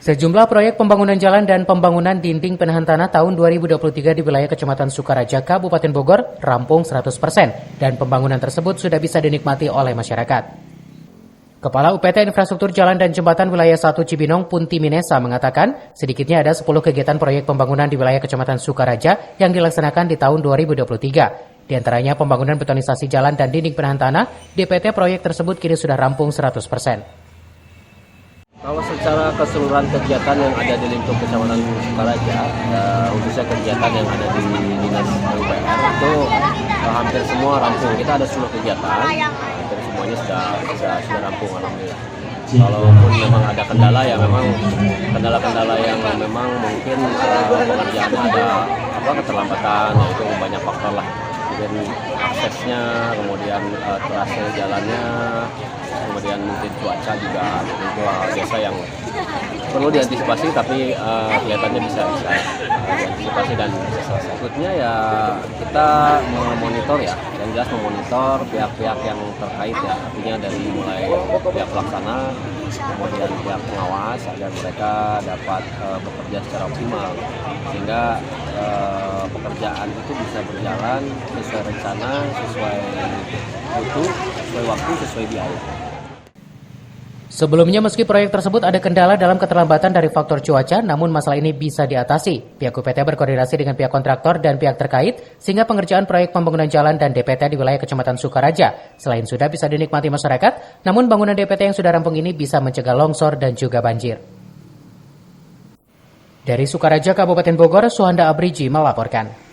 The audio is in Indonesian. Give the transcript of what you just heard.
Sejumlah proyek pembangunan jalan dan pembangunan dinding penahan tanah tahun 2023 di wilayah Kecamatan Sukaraja, Kabupaten Bogor rampung 100% dan pembangunan tersebut sudah bisa dinikmati oleh masyarakat. Kepala UPT Infrastruktur Jalan dan Jembatan Wilayah 1 Cibinong, Punti Minesa mengatakan sedikitnya ada 10 kegiatan proyek pembangunan di wilayah Kecamatan Sukaraja yang dilaksanakan di tahun 2023. Di antaranya pembangunan betonisasi jalan dan dinding penahan tanah, DPT proyek tersebut kini sudah rampung 100%. Kalau secara keseluruhan kegiatan yang ada di lingkup Kecamatan Sukaraja, khususnya kegiatan yang ada di Dinas PUPR itu hampir semua rampung. Kita ada 10 kegiatan, hampir semuanya sudah rampung alhamdulillah. Kalaupun memang ada kendala ya memang kendala-kendala yang memang mungkin pengerjaannya ada keterlambatan, yaitu banyak faktor lah. Kemudian aksesnya, kemudian trase jalannya, kemudian mungkin cuaca juga, itu biasa yang perlu diantisipasi, tapi kelihatannya bisa diantisipasi dan bisa selesai. Berikutnya ya kita memonitor ya, yang jelas memonitor pihak-pihak yang terkait ya, artinya dari mulai pihak pelaksana, kemudian pihak pengawas agar mereka dapat bekerja secara optimal sehingga pekerjaan itu bisa berjalan sesuai rencana, sesuai mutu, sesuai waktu, sesuai biaya. Sebelumnya meski proyek tersebut ada kendala dalam keterlambatan dari faktor cuaca, namun masalah ini bisa diatasi. Pihak UPT berkoordinasi dengan pihak kontraktor dan pihak terkait sehingga pengerjaan proyek pembangunan jalan dan DPT di wilayah Kecamatan Sukaraja selain sudah bisa dinikmati masyarakat, namun bangunan DPT yang sudah rampung ini bisa mencegah longsor dan juga banjir. Dari Sukaraja, Kabupaten Bogor, Suhanda Abriji melaporkan.